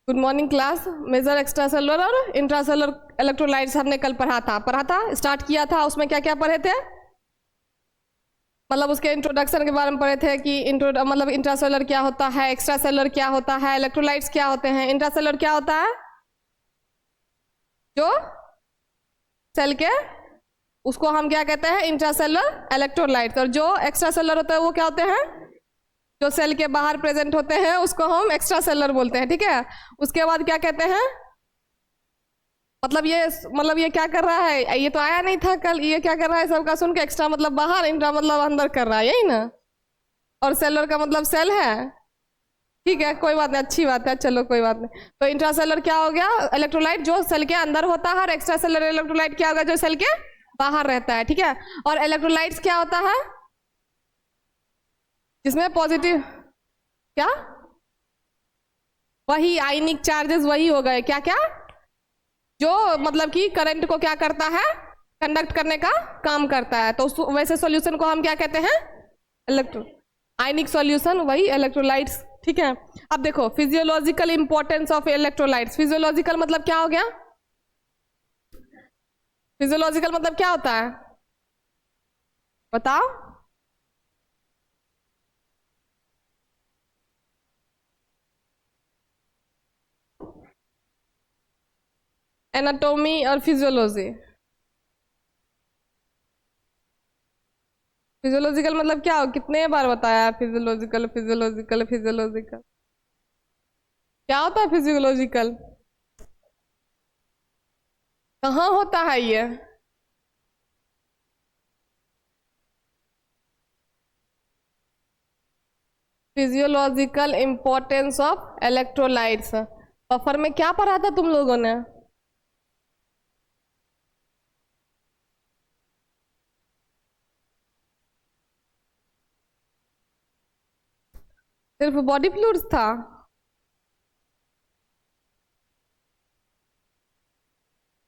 Good morning class. Major extra cellular और intracellular electrolytes हमने कल पढ़ा था स्टार्ट किया था। उसमें क्या क्या पढ़े थे, मतलब उसके इंट्रोडक्शन के बारे में पढ़े थे कि मतलब इंट्रासेलुलर क्या होता है, एक्स्ट्रा सेलुलर क्या होता है, इलेक्ट्रोलाइट्स क्या होते हैं। इंट्रासेलुलर क्या होता है, जो सेल के, उसको हम क्या कहते हैं, इंट्रासेलुलर इलेक्ट्रोलाइट्स। और जो एक्स्ट्रा सेलुलर होता है वो क्या होते हैं, जो सेल के बाहर प्रेजेंट होते हैं उसको हम एक्स्ट्रा सेलुलर बोलते हैं। ठीक है, उसके बाद क्या कहते हैं, मतलब ये क्या कर रहा है, ये तो आया नहीं था कल, ये क्या कर रहा है सबका सुन के, एक्स्ट्रा मतलब बाहर, इंट्रा मतलब अंदर कर रहा है, यही ना। और सेलुलर का मतलब सेल है। ठीक है, कोई बात नहीं, अच्छी बात है, चलो कोई बात नहीं। तो इंट्रासेलुलर क्या हो गया, इलेक्ट्रोलाइट जो सेल के अंदर होता है, और एक्स्ट्रा सेलुलर इलेक्ट्रोलाइट क्या होगा, जो सेल के बाहर रहता है। ठीक है, और इलेक्ट्रोलाइट्स क्या होता है, जिसमें पॉजिटिव, क्या, वही आयनिक चार्जेस वही हो गए, क्या क्या, जो मतलब कि करंट को क्या करता है, कंडक्ट करने का काम करता है। तो वैसे सॉल्यूशन को हम क्या कहते हैं, आयनिक सॉल्यूशन, वही इलेक्ट्रोलाइट्स। ठीक है, अब देखो physiological importance of electrolytes. Physiological मतलब क्या हो गया, फिजियोलॉजिकल मतलब क्या होता है, बताओ। एनाटॉमी और फिजियोलॉजी। फिजियोलॉजिकल मतलब क्या हो, कितने बार बताया फिजियोलॉजिकल फिजियोलॉजिकल फिजियोलॉजिकल, क्या होता है फिजियोलॉजिकल, कहाँ होता है ये। Physiological importance of electrolytes, buffer में क्या पढ़ा था तुम लोगों ने, सिर्फ बॉडी फ्लूइड्स था।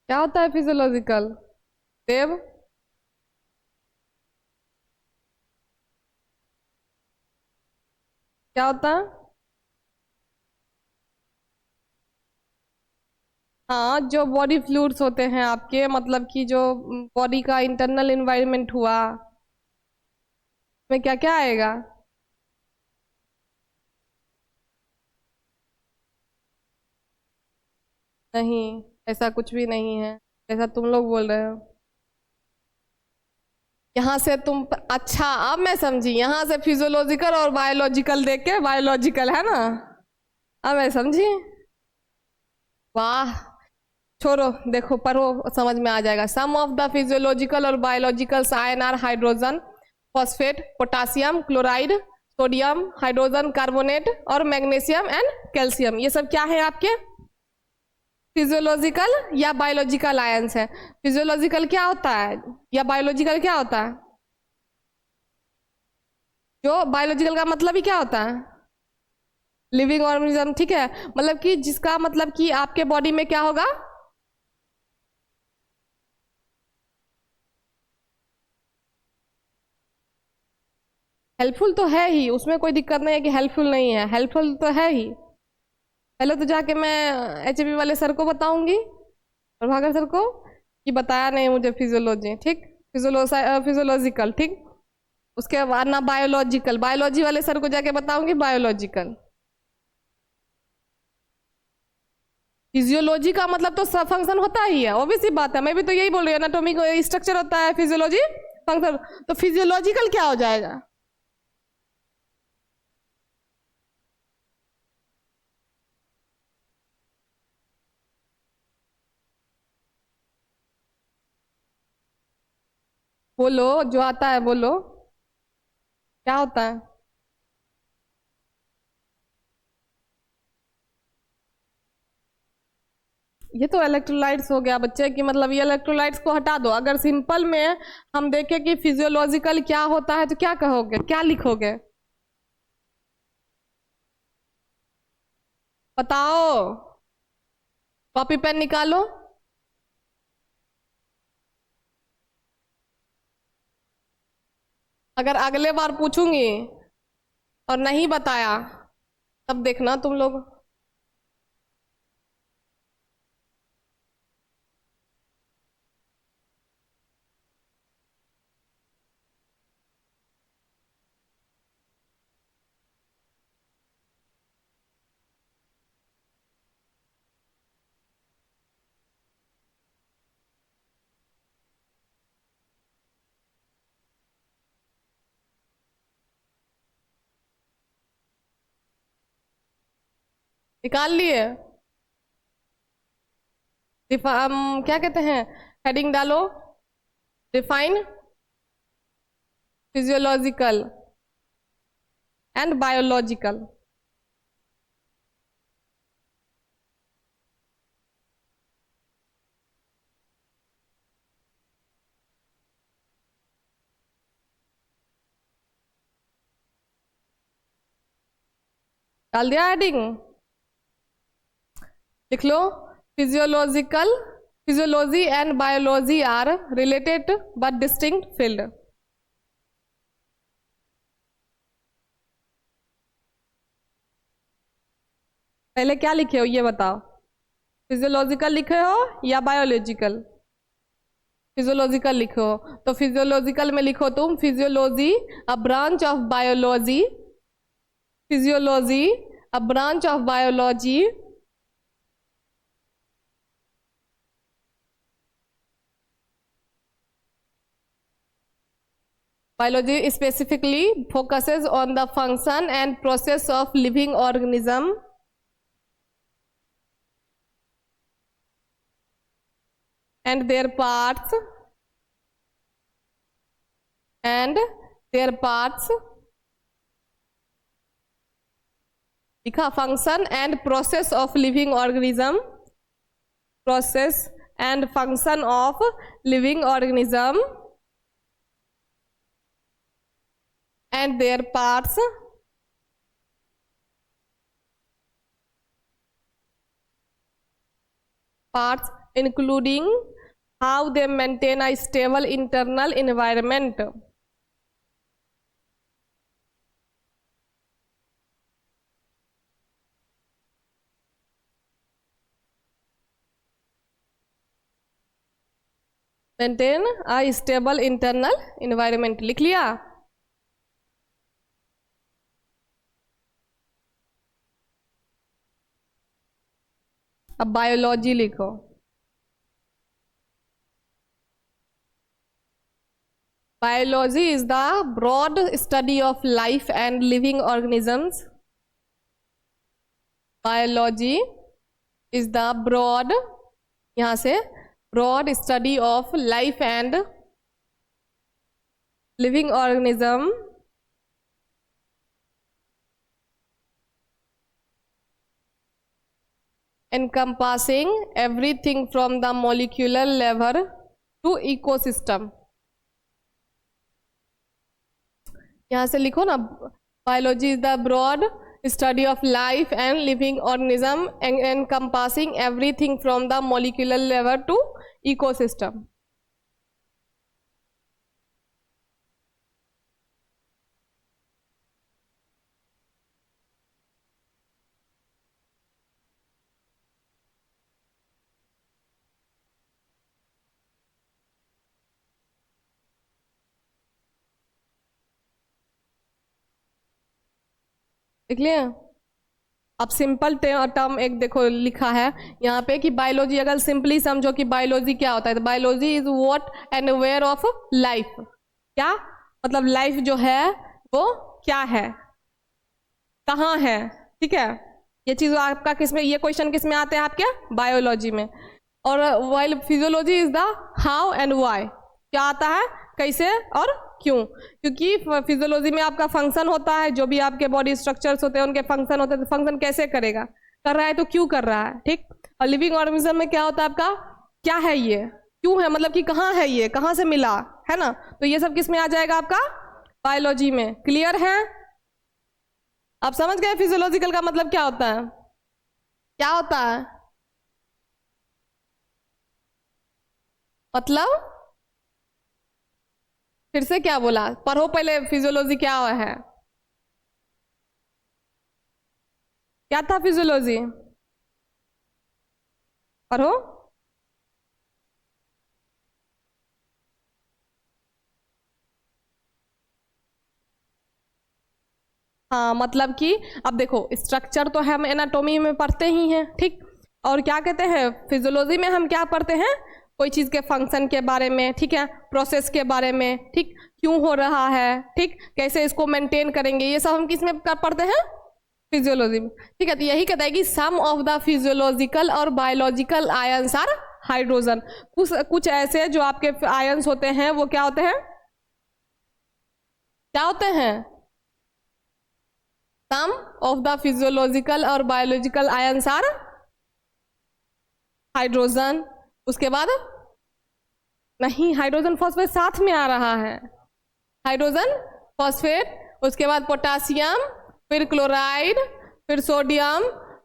क्या होता है फिजियोलॉजिकल, देव, क्या होता है। हाँ, जो बॉडी फ्लूइड्स होते हैं आपके, मतलब कि जो बॉडी का इंटरनल एनवायरनमेंट हुआ, उसमें क्या क्या आएगा। नहीं, ऐसा कुछ भी नहीं है, ऐसा तुम लोग बोल रहे हो। यहाँ से तुम, अच्छा अब मैं समझी, यहाँ से फिजियोलॉजिकल और बायोलॉजिकल देख के, बायोलॉजिकल है ना, अब मैं समझी। वाह, छोड़ो, देखो पढ़ो, समझ में आ जाएगा। सम ऑफ द फिजियोलॉजिकल और biological ion are hydrogen, phosphate, potassium chloride, sodium, hydrogen carbonate और मैग्नीशियम एंड कैल्शियम। ये सब क्या है आपके, फिजियोलॉजिकल या बायोलॉजिकल आयंस है। फिजियोलॉजिकल क्या होता है या बायोलॉजिकल क्या होता है, जो बायोलॉजिकल का मतलब ही क्या होता है, लिविंग ऑर्गेनिज्म। ठीक है, मतलब कि जिसका मतलब कि आपके बॉडी में क्या होगा, हेल्पफुल तो है ही, उसमें कोई दिक्कत नहीं है कि हेल्पफुल नहीं है, हेल्पफुल तो है ही। पहले तो जाके मैं एचबी वाले सर को बताऊंगी, प्रभाकर सर को, कि बताया नहीं मुझे फिजियोलॉजी। ठीक, फिजियोलॉजिकल। ठीक, उसके बाद ना बायोलॉजिकल, बायोलॉजी वाले सर को जाके बताऊंगी बायोलॉजिकल। फिजियोलॉजी का मतलब तो सब फंक्शन होता ही है, ऑब्वियस सी बात है, मैं भी तो यही बोल रही हूँ, एनाटॉमी को स्ट्रक्चर होता है, फिजियोलॉजी फंक्शन, तो फिजियोलॉजिकल क्या हो जाएगा। बोलो, जो आता है बोलो, क्या होता है। ये तो इलेक्ट्रोलाइट्स हो गया बच्चे की, मतलब ये इलेक्ट्रोलाइट्स को हटा दो। अगर सिंपल में हम देखें कि फिजियोलॉजिकल क्या होता है, तो क्या कहोगे, क्या लिखोगे, बताओ, कॉपी पेन निकालो। अगर अगले बार पूछूंगी और नहीं बताया, तब देखना तुम लोग। निकाल लिए? क्या कहते हैं, हेडिंग डालो, डिफाइन फिजियोलॉजिकल एंड बायोलॉजिकल। डाल दिया हेडिंग? लिख लो, physiology and biology are related but distinct field. पहले क्या लिखे हो ये बताओ, फिजियोलॉजिकल लिखे हो या बायोलॉजिकल? फिजियोलॉजिकल लिखो, तो फिजियोलॉजिकल में लिखो तुम physiology a branch of biology, physiology a branch of biology biology specifically focuses on the function and process of living organism and their parts लिखा, function and process of living organism, process and function of living organism and their parts including how they maintain a stable internal environment. Maintain a stable internal environment, लिख लिया? अब biology लिखो, biology is the broad study of life and living organisms. Biology is the broad, यहाँ से broad study of life and living organism encompassing everything from the molecular level to ecosystem. यहाँ से लिखो ना, biology is the broad study of life and living organism encompassing everything from the molecular level to ecosystem. देख लिया? अब simple term एक देखो लिखा है यहाँ पे कि बायोलॉजी, अगर सिंपली समझो कि बायोलॉजी क्या होता है, तो biology is what and where of life. क्या मतलब, लाइफ जो है वो क्या है, कहाँ है, ठीक है? ये चीज आपका किसमें, ये क्वेश्चन किस में आते हैं आपके, बायोलॉजी में। और while physiology is the how and why, क्या आता है, कैसे और क्यों। क्योंकि फिजियोलॉजी में आपका फंक्शन होता है, जो भी आपके बॉडी स्ट्रक्चर्स होते हैं उनके फंक्शन होते हैं, तो फंक्शन कैसे करेगा, कर रहा है तो क्यों कर रहा है, ठीक। और लिविंग ऑर्गेनिज्म में क्या होता है आपका, क्या है ये, क्यों है, मतलब कि कहाँ है ये, कहाँ से मिला, है ना। तो ये सब किस में आ जाएगा आपका, बायोलॉजी में। क्लियर है? आप समझ गए फिजियोलॉजिकल का मतलब क्या होता है, क्या होता है मतलब, फिर से क्या बोला, पढ़ो पहले, फिजियोलॉजी क्या है, क्या था फिजियोलॉजी, पढ़ो। हाँ, मतलब कि अब देखो, स्ट्रक्चर तो हम एनाटॉमी में पढ़ते ही हैं, ठीक। और क्या कहते हैं, फिजियोलॉजी में हम क्या पढ़ते हैं, कोई चीज़ के फंक्शन के बारे में, ठीक है, प्रोसेस के बारे में, ठीक, क्यों हो रहा है, ठीक, कैसे इसको मेंटेन करेंगे, ये सब हम किस में पढ़ते हैं, फिजियोलॉजी में, ठीक है। तो यही कहता है कि सम ऑफ द फिजियोलॉजिकल और बायोलॉजिकल आयंस आर हाइड्रोजन। कुछ ऐसे जो आपके आयंस होते हैं वो क्या होते हैं, क्या होते हैं, सम ऑफ द फिजियोलॉजिकल और बायोलॉजिकल आयंस आर हाइड्रोजन। उसके बाद नहीं, हाइड्रोजन फॉस्फेट साथ में आ रहा है, हाइड्रोजन फॉस्फेट, उसके बाद पोटासियम, फिर क्लोराइड, फिर sodium,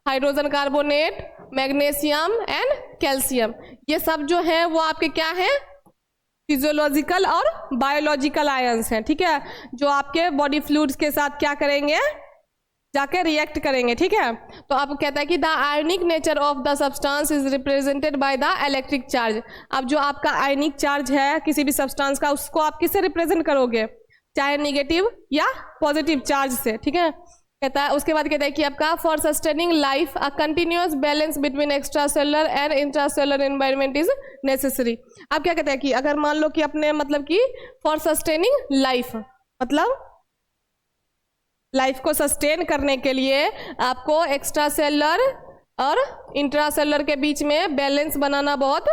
hydrogen carbonate, magnesium and calcium. ये सब जो है वो आपके क्या है, फिजियोलॉजिकल और बायोलॉजिकल आयंस हैं, ठीक है, जो आपके बॉडी फ्लूइड्स के साथ क्या करेंगे, जाके रिएक्ट करेंगे, ठीक है। तो अब कहता है कि the ionic nature of the substance is represented by the electric charge. अब जो आपका आयनिक चार्ज है किसी भी सब्सटेंस का, उसको आप किससे रिप्रेजेंट करोगे, चाहे निगेटिव या पॉजिटिव चार्ज से, ठीक है। कहता है उसके बाद कहता है कि आपका for sustaining life a continuous balance between extra cellular and intracellular environment is necessary. अब क्या कहता है कि अगर मान लो कि अपने मतलब कि फॉर सस्टेनिंग लाइफ, मतलब लाइफ को सस्टेन करने के लिए आपको एक्स्ट्रा सेलुलर और इंट्रासेलुलर के बीच में बैलेंस बनाना बहुत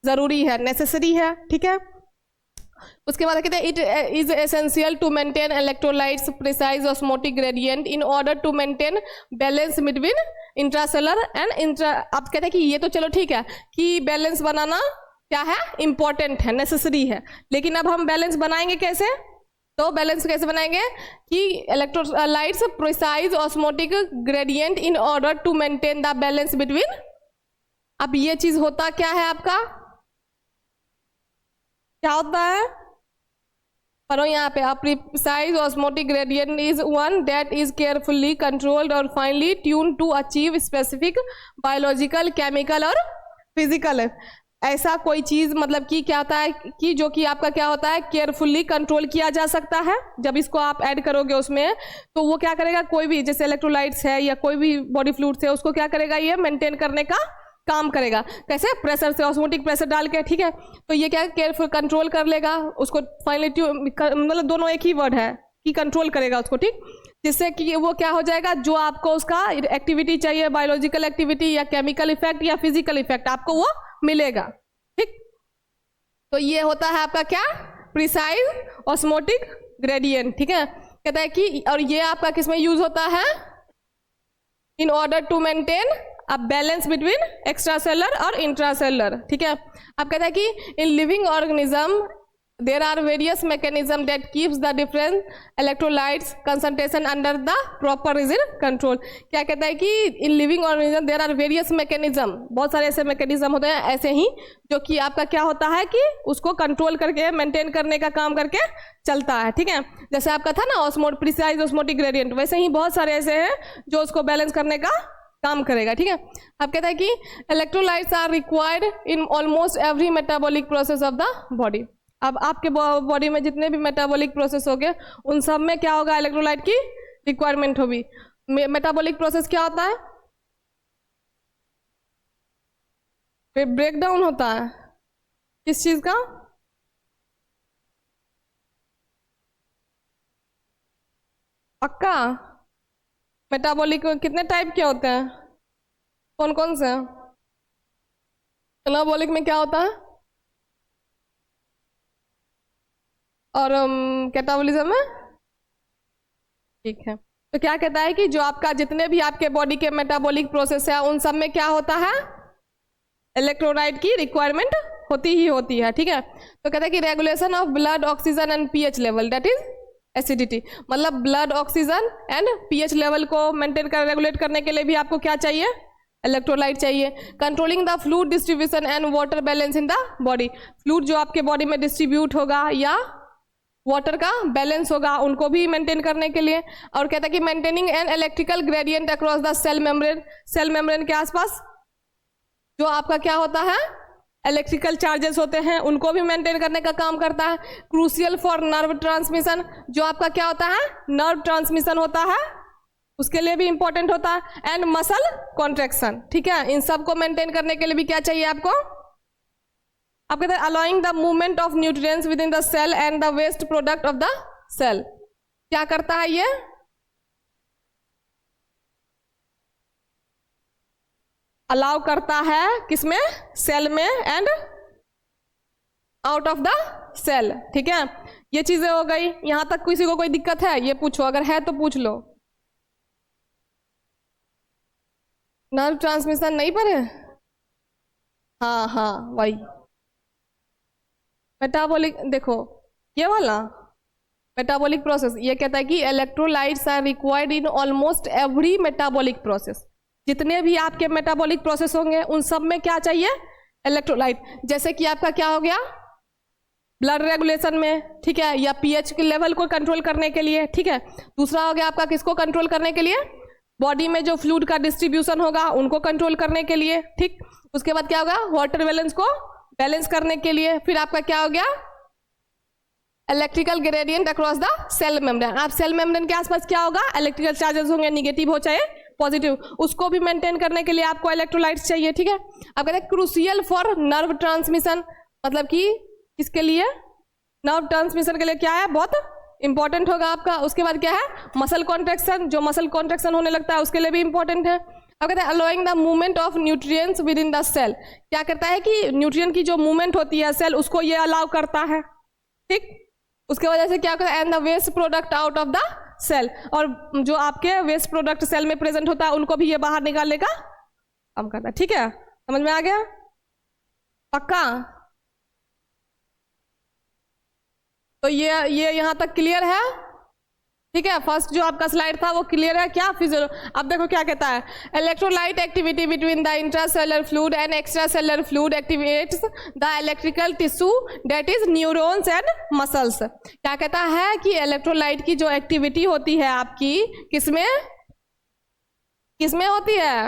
जरूरी है, नेसेसरी है, ठीक है। उसके बाद कहते हैं it is essential to maintain electrolytes precise osmotic gradient in order to maintain balance between intracellular and intra. आप कहते हैं कि ये तो चलो ठीक है कि बैलेंस बनाना क्या है, इंपॉर्टेंट है, नेसेसरी है, लेकिन अब हम बैलेंस बनाएंगे कैसे, तो बैलेंस कैसे बनाएंगे कि electrolytes precise osmotic gradient in order to maintain the balance between. अब ये चीज होता क्या है आपका, क्या होता है, पढ़ो यहाँ पे, precise osmotic gradient is one that is carefully controlled और finally tune to achieve specific biological, chemical और फिजिकल। ऐसा कोई चीज मतलब कि क्या होता है कि जो कि आपका क्या होता है, केयरफुली कंट्रोल किया जा सकता है। जब इसको आप ऐड करोगे उसमें तो वो क्या करेगा, कोई भी जैसे इलेक्ट्रोलाइट्स है या कोई भी बॉडी फ्लूइड्स है उसको क्या करेगा, ये मेंटेन करने का काम करेगा। कैसे, प्रेशर से, ऑस्मोटिक प्रेशर डाल के, ठीक है। तो ये क्या केयरफुल कंट्रोल कर लेगा उसको, फाइनली मतलब दोनों एक ही वर्ड है कि कंट्रोल करेगा उसको, ठीक, जिससे कि वो क्या हो जाएगा, जो आपको उसका एक्टिविटी चाहिए, बायोलॉजिकल एक्टिविटी या केमिकल इफेक्ट या फिजिकल इफेक्ट आपको वो मिलेगा, ठीक। तो ये होता है आपका क्या, प्रिसाइज ऑस्मोटिक ग्रेडियंट, ठीक है। कहता है कि और ये आपका किसमें यूज होता है, in order to maintain a balance between extracellular और इंट्रासेलुलर, ठीक है। अब कहता है कि in living organism there are various mechanism that keeps the different electrolytes concentration under the proper rigid control. क्या कहता है कि in living organism there are various mechanism, बहुत सारे ऐसे मैकेनिज्म होते हैं ऐसे ही जो कि आपका क्या होता है कि उसको कंट्रोल करके मेंटेन करने का काम करके चलता है, ठीक है। जैसे आपका था ना प्रिसाइज ऑस्मोटिक ग्रेडियंट, वैसे ही बहुत सारे ऐसे हैं जो उसको बैलेंस करने का काम करेगा, ठीक है। अब कहता है कि electrolytes are required in almost every metabolic process of the body. अब आपके बॉडी में जितने भी मेटाबॉलिक प्रोसेस हो गए उन सब में क्या होगा, इलेक्ट्रोलाइट की रिक्वायरमेंट होगी। मेटाबॉलिक प्रोसेस क्या होता है, ब्रेक डाउन होता है किस चीज का, पक्का। मेटाबॉलिक कितने टाइप के होते हैं, कौन कौन से, एनाबॉलिक में क्या होता है और कैटाबॉलिज्म में, ठीक है। तो क्या कहता है कि जो आपका जितने भी आपके बॉडी के मेटाबॉलिक प्रोसेस है उन सब में क्या होता है, इलेक्ट्रोलाइट की रिक्वायरमेंट होती ही होती है, ठीक है। तो कहता है कि regulation of blood oxygen and pH level that is acidity, मतलब blood oxygen and pH level को मेंटेन कर रेगुलेट करने के लिए भी आपको क्या चाहिए, इलेक्ट्रोलाइट चाहिए। Controlling the fluid distribution and water balance in the body, fluid जो आपके बॉडी में डिस्ट्रीब्यूट होगा या वाटर का बैलेंस होगा उनको भी मेंटेन करने के लिए। और कहता है कि maintaining an electrical gradient across the cell membrane, cell membrane के आसपास जो आपका क्या होता है, इलेक्ट्रिकल चार्जेस होते हैं उनको भी मेंटेन करने का काम करता है। क्रूशियल फॉर नर्व ट्रांसमिशन, जो आपका क्या होता है, नर्व ट्रांसमिशन होता है उसके लिए भी इंपॉर्टेंट होता है। एंड मसल कॉन्ट्रैक्शन, ठीक है, इन सब को मेंटेन करने के लिए भी क्या चाहिए आपको, आप कहते हैं allowing the movement of nutrients within the cell and the waste product of the cell. क्या करता है ये, अलाउ करता है किसमें, सेल में and out of the cell. ठीक है, ये चीजें हो गई। यहां तक किसी को कोई दिक्कत है ये पूछो, अगर है तो पूछ लो। नर्व ट्रांसमिशन नहीं पढ़े? हाँ हाँ वही मेटाबॉलिक, देखो ये वाला मेटाबॉलिक प्रोसेस, ये कहता है कि electrolytes are required in almost every metabolic process. जितने भी आपके मेटाबॉलिक प्रोसेस होंगे उन सब में क्या चाहिए, इलेक्ट्रोलाइट। जैसे कि आपका क्या हो गया, ब्लड रेगुलेशन में, ठीक है, या पीएच के लेवल को कंट्रोल करने के लिए। ठीक है, दूसरा हो गया आपका किसको कंट्रोल करने के लिए, बॉडी में जो फ्लूइड का डिस्ट्रीब्यूशन होगा उनको कंट्रोल करने के लिए। ठीक, उसके बाद क्या होगा, वाटर बैलेंस को बैलेंस करने के लिए। फिर आपका क्या हो गया, electrical gradient across the cell membrane. आप सेल मेम्ब्रेन के आसपास क्या होगा, इलेक्ट्रिकल चार्जेस होंगे, निगेटिव हो चाहे पॉजिटिव, उसको भी मेंटेन करने के लिए आपको इलेक्ट्रोलाइट्स चाहिए। ठीक है, अब कहते हैं क्रूशियल फॉर नर्व ट्रांसमिशन, मतलब कि किसके लिए, नर्व ट्रांसमिशन के लिए क्या है, बहुत इंपॉर्टेंट होगा आपका। उसके बाद क्या है, मसल कॉन्ट्रैक्शन, जो मसल कॉन्ट्रैक्शन होने लगता है उसके लिए भी इंपॉर्टेंट है। अब कहते हैं allowing the movement of nutrients within the cell, क्या करता है कि न्यूट्रिएंट की जो मूवमेंट होती है सेल, उसको ये अलाउ करता है। ठीक, उसके वजह से क्या करता है, and the waste product out of the cell, और जो आपके वेस्ट प्रोडक्ट सेल में प्रेजेंट होता है उनको भी ये बाहर निकालने का काम करता है। ठीक है, समझ में आ गया, पक्का? तो ये यहां तक क्लियर है? ठीक है, फर्स्ट जो आपका स्लाइड था वो क्लियर है क्या? फिजियो, अब देखो क्या कहता है, electrolyte activity between the intracellular fluid and extracellular fluid activates the electrical tissue that is neurons and muscles. क्या कहता है कि इलेक्ट्रोलाइट की जो एक्टिविटी होती है आपकी किसमें किसमें होती है,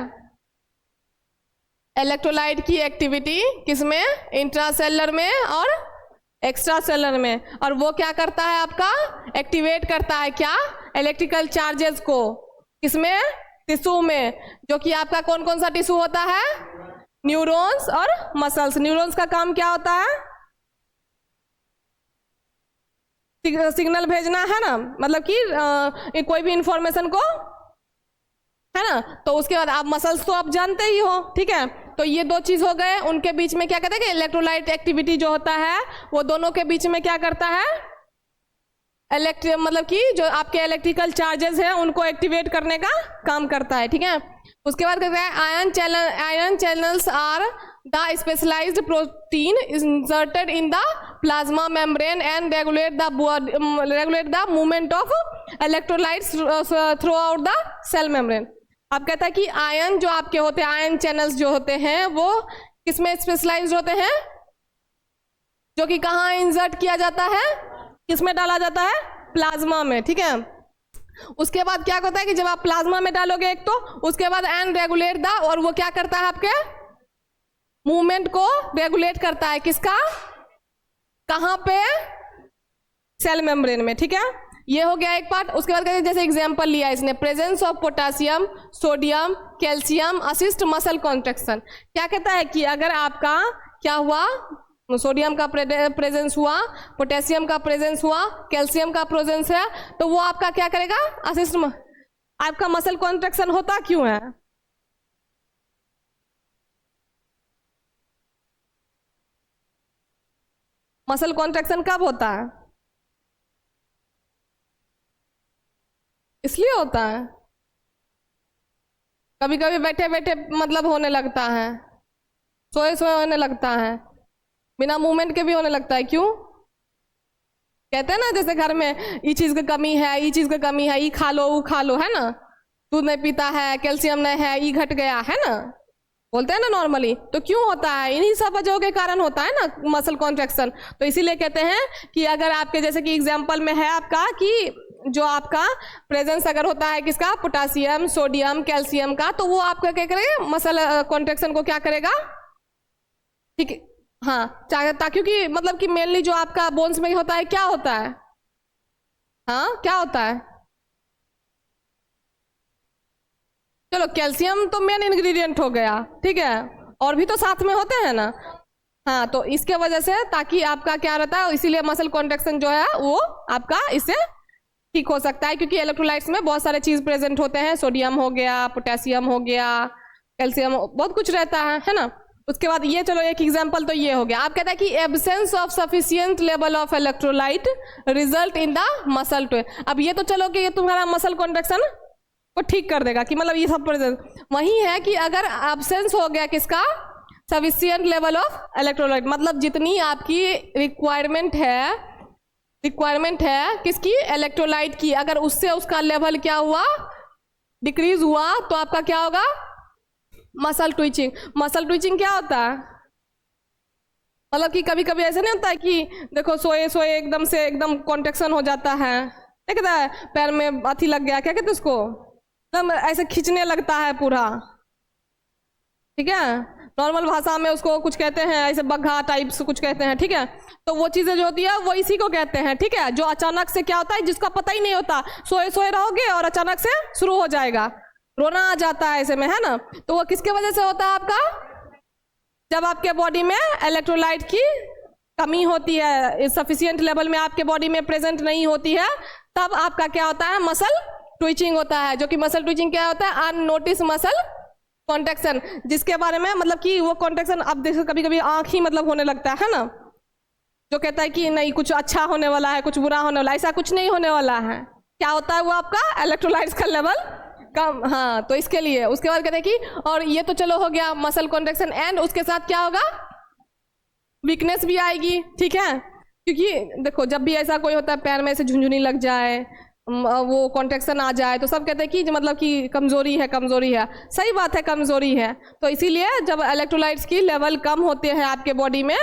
इलेक्ट्रोलाइट की एक्टिविटी किसमें, इंट्रासेलुलर में और एक्स्ट्रा सेलर में, और वो क्या करता है आपका, एक्टिवेट करता है क्या, इलेक्ट्रिकल चार्जेस को, किसमें, टिश्यू में, जो कि आपका कौन कौन सा टिश्यू होता है, न्यूरॉन्स और मसल्स। न्यूरॉन्स का काम क्या होता है, सिग्नल भेजना है ना, मतलब कि कोई भी इंफॉर्मेशन को, है ना। तो उसके बाद आप मसल्स तो आप जानते ही हो, ठीक है। तो ये दो चीज हो गए, उनके बीच में क्या कहते हैं कि इलेक्ट्रोलाइट एक्टिविटी जो होता है वो दोनों के बीच में क्या करता है, मतलब कि जो आपके इलेक्ट्रिकल चार्जेस हैं उनको एक्टिवेट करने का काम करता है, ठीक है। उसके बाद कहते हैं ion channels are the specialised protein inserted in the plasma membrane and regulate the movement of electrolytes throughout the cell membrane. अब कहता है कि आयन जो आपके होते हैं, आयन चैनल्स जो होते हैं वो किसमें स्पेशलाइज्ड होते हैं, जो कि कहाँ इंसर्ट किया जाता है, किसमें डाला जाता है, प्लाज्मा में, ठीक है। उसके बाद क्या होता है कि जब आप प्लाज्मा में डालोगे एक, तो उसके बाद एंड रेगुलेट द, और वो क्या करता है आपके मूवमेंट को रेगुलेट करता है, किसका, कहाँ पे, सेल मेम्ब्रेन में, ठीक है। ये हो गया एक पार्ट। उसके बाद कहते हैं जैसे एग्जांपल लिया इसने, presence of potassium, sodium, calcium assist muscle contraction. क्या कहता है कि अगर आपका क्या हुआ, सोडियम का प्रेजेंस हुआ, पोटेशियम का प्रेजेंस हुआ, कैल्शियम का प्रेजेंस है, तो वो आपका क्या करेगा, असिस्ट, आपका मसल कॉन्ट्रैक्शन होता क्यों है, मसल कॉन्ट्रैक्शन कब होता है, इसलिए होता है, कभी कभी बैठे बैठे मतलब होने लगता है, सोए सोए होने लगता है, बिना मूवमेंट के भी होने लगता है। क्यों कहते हैं ना, जैसे घर में ये चीज की कमी है, ये चीज की कमी है, ये खा लो वो खा लो, है ना, दूध नहीं पीता है, कैल्शियम नहीं है, ये घट गया है ना, बोलते हैं ना नॉर्मली। तो क्यों होता है, इन्हीं सब वजहों के कारण होता है ना मसल कॉन्ट्रैक्शन। तो इसीलिए कहते हैं कि अगर आपके जैसे कि एग्जाम्पल में है आपका कि जो आपका प्रेजेंस अगर होता है किसका, पोटेशियम, सोडियम, कैल्शियम का, तो वो आपका क्या करेगा, मसल कॉन्ट्रैक्शन को क्या करेगा, ठीक है। हाँ, क्योंकि मतलब कि मेनली जो आपका बोन्स में होता है, क्या होता है, हाँ क्या होता है, चलो कैल्शियम तो मेन इंग्रेडिएंट हो गया, ठीक है, और भी तो साथ में होते हैं ना। हाँ, तो इसके वजह से ताकि आपका क्या रहता है, इसीलिए मसल कॉन्ट्रैक्शन जो है वो आपका इससे ठीक हो सकता है, क्योंकि इलेक्ट्रोलाइट्स में बहुत सारे चीज प्रेजेंट होते हैं, सोडियम हो गया, पोटेशियम हो गया, कैल्शियम, बहुत कुछ रहता है ना। उसके बाद ये चलो एक एग्जांपल तो ये हो गया। आप कहता है कि absence of sufficient level of electrolyte result in the muscle to. अब ये तो चलो कि ये तुम्हारा मसल कॉन्ट्रैक्शन को ठीक कर देगा कि मतलब ये सब वही है कि अगर एब्सेंस हो गया किसका, सफिशिएंट लेवल ऑफ इलेक्ट्रोलाइट, मतलब जितनी आपकी रिक्वायरमेंट है किसकी, इलेक्ट्रोलाइट की, अगर उससे उसका लेवल क्या हुआ, डिक्रीज हुआ, तो आपका क्या होगा, मसल ट्विचिंग। मसल ट्विचिंग क्या होता है, मतलब कि कभी कभी ऐसा नहीं होता है कि देखो सोए सोए एकदम से एकदम कॉन्ट्रैक्शन हो जाता है, क्या कहता है, पैर में अथी लग गया, क्या कहते हैं उसको, एकदम ऐसे खींचने लगता है पूरा, ठीक है, नॉर्मल भाषा में उसको कुछ कहते हैं ऐसे बग्घा टाइप से कुछ कहते हैं, ठीक है। तो वो चीजें जो होती है वो इसी को कहते हैं, ठीक है, जो अचानक से क्या होता है जिसका पता ही नहीं होता, सोए सोए रहोगे और अचानक से शुरू हो जाएगा, रोना आ जाता है ऐसे में, है ना। तो वो किसके वजह से होता है आपका, जब आपके बॉडी में इलेक्ट्रोलाइट की कमी होती है, सफिशिएंट लेवल में आपके बॉडी में प्रेजेंट नहीं होती है, तब आपका क्या होता है, मसल ट्विचिंग होता है। जो कि मसल ट्विचिंग क्या होता है, अननोटिस मसल कॉन्ट्रैक्शन, जिसके बारे में मतलब कि वो कॉन्ट्रैक्शन अब देखो कभी कभी आंख ही मतलब होने लगता है ना, जो कहता है कि नहीं कुछ अच्छा होने वाला है, कुछ बुरा होने वाला है, ऐसा कुछ नहीं होने वाला है। क्या होता है वो आपका इलेक्ट्रोलाइट्स का लेवल कम, हाँ, तो इसके लिए उसके बाद कहते हैं कि, और ये तो चलो हो गया मसल कॉन्ट्रैक्शन, एंड उसके साथ क्या होगा, वीकनेस भी आएगी, ठीक है, क्योंकि देखो जब भी ऐसा कोई होता है पैर में ऐसे झुंझुनी लग जाए, वो कॉन्ट्रैक्शन आ जाए, तो सब कहते हैं कि मतलब कि कमजोरी है, कमजोरी है, सही बात है, कमजोरी है। तो इसीलिए जब इलेक्ट्रोलाइट्स की लेवल कम होते हैं आपके बॉडी में,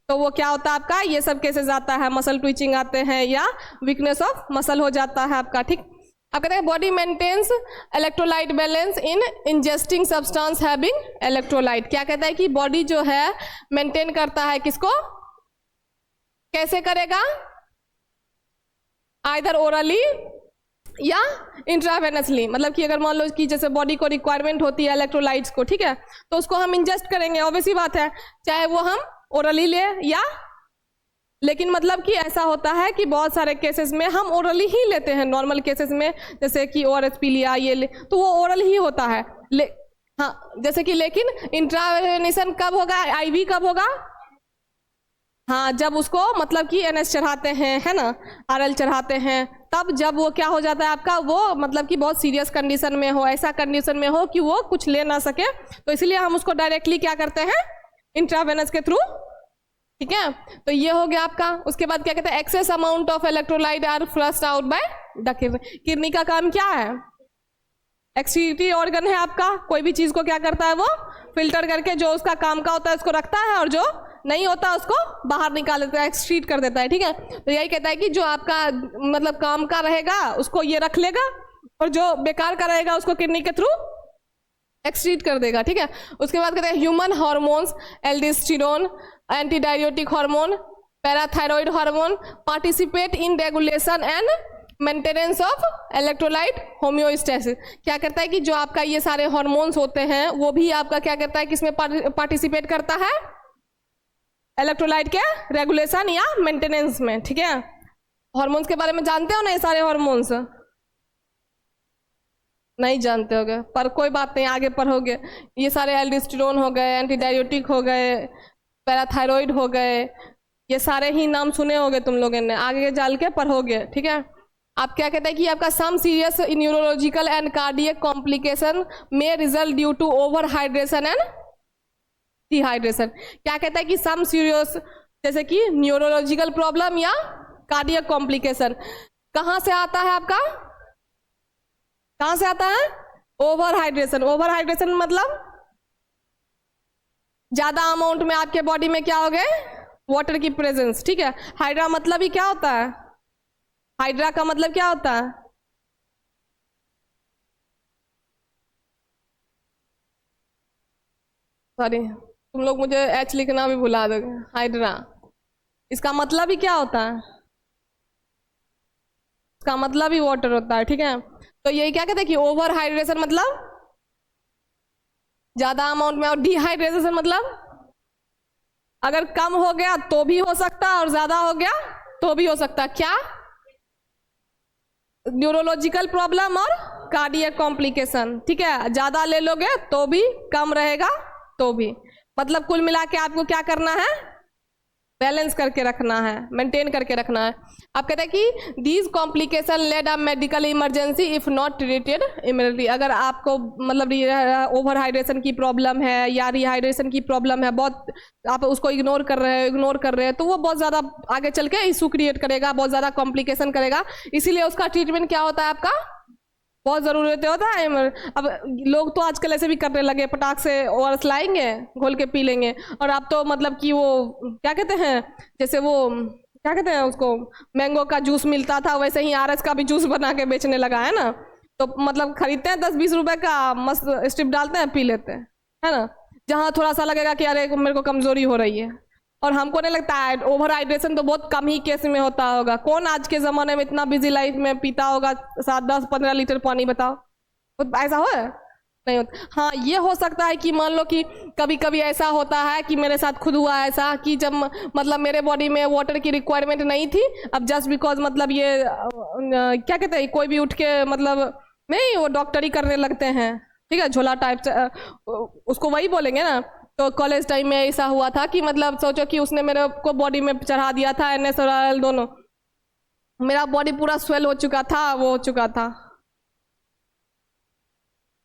तो वो क्या होता है आपका, ये सब केसेस आता है, मसल ट्विचिंग आते हैं या वीकनेस ऑफ मसल हो जाता है आपका, ठीक। अब कहते हैं body maintains electrolyte balance in ingesting substance having electrolyte. क्या कहता है कि बॉडी जो है मेंटेन करता है किसको, कैसे करेगा, आइदर ओरली या इंट्रावेनसली, मतलब कि अगर मान लो कि जैसे बॉडी को रिक्वायरमेंट होती है इलेक्ट्रोलाइट्स को, ठीक है, तो उसको हम इंजेस्ट करेंगे, ऑब्वियसली बात है, चाहे वो हम ओरली ले या, लेकिन मतलब कि ऐसा होता है कि बहुत सारे केसेस में हम ओरली ही लेते हैं, नॉर्मल केसेस में जैसे कि ORS पी लिया ये ले, तो वो ओरल ही होता है, हाँ, जैसे कि, लेकिन इंट्रावेनेशन कब होगा, IV कब होगा, हाँ, जब उसको मतलब कि NS चढ़ाते हैं, है ना, RL चढ़ाते हैं, तब जब वो क्या हो जाता है आपका, वो मतलब कि बहुत सीरियस कंडीशन में हो, ऐसा कंडीशन में हो कि वो कुछ ले ना सके, तो इसलिए हम उसको डायरेक्टली क्या करते हैं, इंट्रावेनस के थ्रू, ठीक है। तो ये हो गया आपका। उसके बाद क्या कहते हैं, excess amount of electrolyte are flushed out by the kidney. Kidney का काम क्या है, एक्सक्रीटरी ऑर्गन है आपका, कोई भी चीज को क्या करता है, वो फिल्टर करके जो उसका काम का होता है उसको रखता है, और जो नहीं होता उसको बाहर निकाल देता है, एक्सक्रीट कर देता है, ठीक है। तो यही कहता है कि जो आपका मतलब काम का रहेगा उसको ये रख लेगा, और जो बेकार का रहेगा उसको किडनी के थ्रू एक्सक्रीट कर देगा, ठीक है। उसके बाद कहते हैं human hormones, aldosterone, antidiuretic hormone, parathyroid hormone participate in regulation and maintenance of electrolyte homeostasis. क्या करता है कि जो आपका ये सारे हार्मोन्स होते हैं वो भी आपका क्या करता है, किसमें पार्टिसिपेट करता है, इलेक्ट्रोलाइट के रेगुलेशन या मेंटेनेंस में, ठीक है। हार्मोन्स के बारे में जानते हो ना, ये सारे हार्मोन्स नहीं जानते होगे, पर कोई बात नहीं, आगे पढ़ोगे। ये सारे एल्डोस्टेरोन हो गए, एंटीडायरेटिक हो गए, पैराथायरॉइड हो गए, ये सारे ही नाम सुने होंगे तुम लोगों ने, आगे जाल के पढ़ोगे, ठीक है। आप क्या कहते हैं कि आपका some serious neurological and cardiac complication में result due to over hydration and dehydration. क्या कहता है कि सम सीरियस जैसे कि न्यूरोलॉजिकल प्रॉब्लम या कार्डियक कॉम्प्लिकेशन कहाँ से आता है आपका, कहाँ से आता है, ओवर हाइड्रेशन। ओवर हाइड्रेशन मतलब ज्यादा अमाउंट में आपके बॉडी में क्या हो गए, वाटर की प्रेजेंस, ठीक है। हाइड्रा मतलब ही क्या होता है, हाइड्रा का मतलब क्या होता है, सॉरी तुम लोग मुझे H लिखना भी भुला दोगे, हाइड्रा इसका मतलब ही क्या होता है, इसका मतलब ही वाटर होता है, ठीक है। तो यही क्या कहते हैं कि ओवर हाइड्रेशन मतलब ज्यादा अमाउंट में, और डिहाइड्रेशन मतलब अगर कम हो गया तो भी हो सकता है और ज्यादा हो गया तो भी हो सकता है। क्या न्यूरोलॉजिकल प्रॉब्लम और कार्डियक कॉम्प्लिकेशन, ठीक है, ज़्यादा ले लोगे तो भी, कम रहेगा तो भी, मतलब कुल मिला के आपको क्या करना है, बैलेंस करके रखना है, मेंटेन करके रखना है। आप कहते हैं कि these complication lead a medical emergency if not treated immediately. अगर आपको मतलब ओवर हाइड्रेशन की प्रॉब्लम है या रिहाइड्रेशन की प्रॉब्लम है, बहुत आप उसको इग्नोर कर रहे हैं तो वो बहुत ज़्यादा आगे चल के इशू क्रिएट करेगा, बहुत ज़्यादा कॉम्प्लिकेशन करेगा। इसीलिए उसका ट्रीटमेंट क्या होता है, आपका बहुत ज़रूरत होता है। अब लोग तो आजकल ऐसे भी करने लगे, पटाख से ओआरएस लाएंगे, घोल के पी लेंगे, और आप तो मतलब कि वो क्या कहते हैं, जैसे वो क्या कहते हैं उसको, मैंगो का जूस मिलता था वैसे ही आरएस का भी जूस बना के बेचने लगा है ना। तो मतलब खरीदते हैं 10-20 रुपए का, मस्त स्ट्रिप डालते हैं, पी लेते हैं, है ना। जहाँ थोड़ा सा लगेगा कि अरे मेरे को कमजोरी हो रही है, और हमको नहीं लगता है ओवर हाइड्रेशन तो बहुत कम ही केस में होता होगा। कौन आज के ज़माने में इतना बिजी लाइफ में पीता होगा 7-10-15 लीटर पानी, बताओ, ऐसा हो नहीं होता। हाँ, ये हो सकता है कि मान लो कि कभी कभी ऐसा होता है कि मेरे साथ खुद हुआ ऐसा कि जब मतलब मेरे बॉडी में वाटर की रिक्वायरमेंट नहीं थी, अब जस्ट बिकॉज मतलब ये क्या कहते हैं, कोई भी उठ के मतलब नहीं वो डॉक्टरी करने लगते हैं, ठीक है, झोला टाइप से उसको वही बोलेंगे ना। तो कॉलेज टाइम में ऐसा हुआ था कि मतलब सोचो कि उसने मेरे को बॉडी में चढ़ा दिया था NS और RL दोनों, मेरा बॉडी पूरा स्वेल हो चुका था, वो हो चुका था।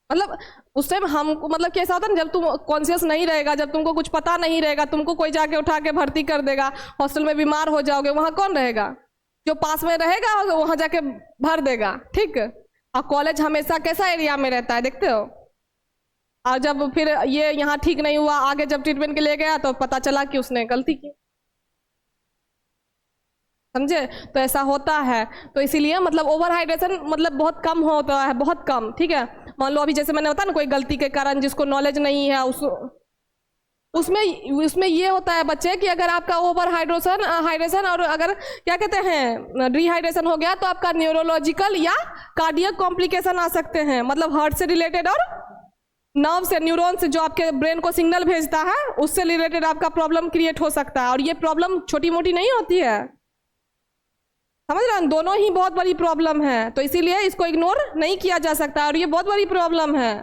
मतलब उस टाइम हमको मतलब कैसा होता है ना, जब तुम कॉन्शियस नहीं रहेगा, जब तुमको कुछ पता नहीं रहेगा, तुमको कोई जाके उठा के भर्ती कर देगा, हॉस्टल में बीमार हो जाओगे, वहाँ कौन रहेगा, जो पास में रहेगा वहाँ जाके भर देगा, ठीक। और कॉलेज हमेशा कैसा एरिया में रहता है, देखते हो। और जब फिर ये यहाँ ठीक नहीं हुआ, आगे जब ट्रीटमेंट के लिए गया तो पता चला कि उसने गलती की, समझे। तो ऐसा होता है, तो इसीलिए मतलब ओवर हाइड्रेशन मतलब बहुत कम होता है, बहुत कम, ठीक है। मान लो अभी जैसे मैंने बताया ना, कोई गलती के कारण जिसको नॉलेज नहीं है उसमें ये होता है बच्चे कि अगर आपका ओवर हाइड्रेशन और अगर क्या कहते हैं डिहाइड्रेशन हो गया तो आपका न्यूरोलॉजिकल या कार्डियक कॉम्प्लिकेशन आ सकते हैं, मतलब हार्ट से रिलेटेड और नर्व से, न्यूरॉन से, जो आपके ब्रेन को सिग्नल भेजता है उससे रिलेटेड आपका प्रॉब्लम क्रिएट हो सकता है। और ये प्रॉब्लम छोटी मोटी नहीं होती है, समझ रहे हैं, दोनों ही बहुत बड़ी प्रॉब्लम है। तो इसीलिए इसको इग्नोर नहीं किया जा सकता, और ये बहुत बड़ी प्रॉब्लम है।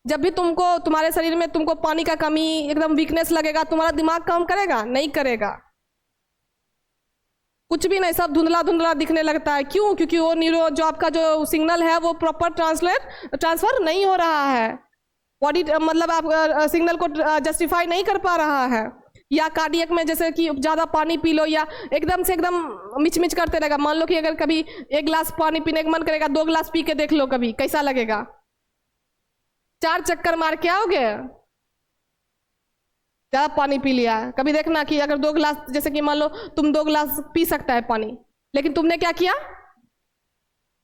जब भी तुमको तुम्हारे शरीर में तुमको पानी का कमी, एकदम वीकनेस लगेगा, तुम्हारा दिमाग काम करेगा, नहीं करेगा, कुछ भी नहीं, सब धुंधला धुंधला दिखने लगता है। क्यों? क्योंकि वो न्यूरो जो आपका जो सिग्नल है वो प्रॉपर ट्रांसफर नहीं हो रहा है, बॉडी मतलब आप सिग्नल को जस्टिफाई नहीं कर पा रहा है। या कार्डियक में जैसे कि ज़्यादा पानी पी लो या एकदम से एकदम मिच करते रहेगा। मान लो कि अगर कभी 1 गिलास पानी पीने का मन करेगा, 2 गिलास पी के देख लो कभी कैसा लगेगा, 4 चक्कर मार के आओगे, ज़्यादा पानी पी लिया। कभी देखना कि अगर 2 गिलास, जैसे कि मान लो तुम 2 गिलास पी सकता है पानी, लेकिन तुमने क्या किया,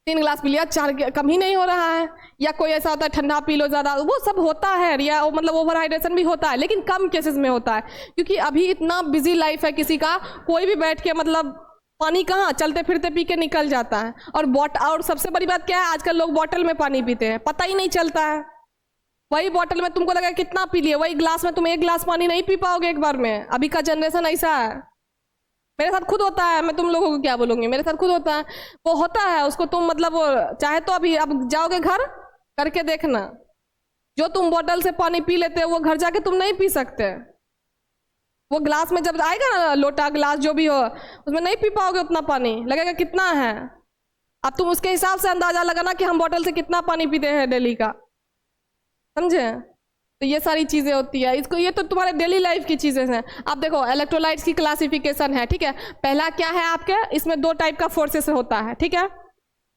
3 गिलास पी लिया, 4 कम ही नहीं हो रहा है। या कोई ऐसा होता है ठंडा पी लो ज़्यादा, वो सब होता है, या मतलब ओवर हाइड्रेशन भी होता है, लेकिन कम केसेस में होता है, क्योंकि अभी इतना बिजी लाइफ है किसी का, कोई भी बैठ के मतलब पानी कहाँ, चलते फिरते पी के निकल जाता है। और सबसे बड़ी बात क्या है, आजकल लोग बॉटल में पानी पीते हैं, पता ही नहीं चलता है। वही बॉटल में तुमको लगा कितना पी लिए, वही ग्लास में तुम 1 गिलास पानी नहीं पी पाओगे एक बार में। अभी का जनरेशन ऐसा है, मेरे साथ खुद होता है, मैं तुम लोगों को क्या बोलूँगी, मेरे साथ खुद होता है। वो होता है, उसको तुम मतलब चाहे तो अभी अब जाओगे घर करके देखना, जो तुम बॉटल से पानी पी लेते हो वो घर जाके तुम नहीं पी सकते। वो ग्लास में जब आएगा ना, लोटा गिलास जो भी हो, उसमें नहीं पी पाओगे उतना पानी, लगेगा कितना है। अब तुम उसके हिसाब से अंदाजा लगाना कि हम बॉटल से कितना पानी पीते हैं डेली का, समझे। तो ये सारी चीज़ें होती है, इसको ये तो तुम्हारे डेली लाइफ की चीज़ें हैं। आप देखो इलेक्ट्रोलाइट्स की क्लासिफिकेशन है, ठीक है। पहला क्या है आपके, इसमें 2 टाइप का फोर्सेस होता है, ठीक है।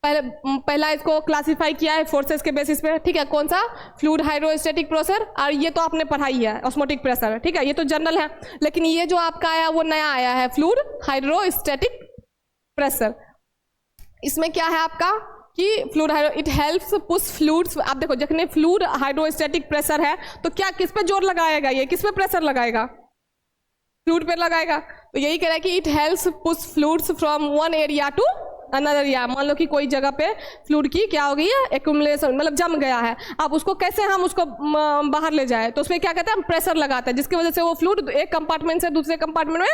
पहला इसको क्लासिफाई किया है फोर्सेस के बेसिस पे, ठीक है। कौन सा, फ्लूइड हाइड्रोस्टैटिक प्रेशर, और ये तो आपने पढ़ाई है ऑस्मोटिक प्रेशर, ठीक है, ये तो जनरल है। लेकिन ये जो आपका आया वो नया आया है, फ्लूइड हाइड्रोस्टैटिक प्रेशर। इसमें क्या है आपका कि fluid it helps push fluids. आप देखो जितने फ्लूइड हाइड्रोस्टैटिक प्रेशर है तो क्या किस पे जोर लगाएगा, ये किस पे प्रेशर लगाएगा, फ्लूइड पे लगाएगा। तो यही कह रहा है कि it helps push fluids from one area to another area. मान लो कि कोई जगह पे फ्लूइड की क्या हो गई है, एक्यूमुलेशन, मतलब जम गया है। अब उसको कैसे हम उसको बाहर ले जाए, तो उसमें क्या कहते हैं, हम प्रेशर लगाते हैं, जिसकी वजह से वो फ्लूइड एक कंपार्टमेंट से दूसरे कंपार्टमेंट में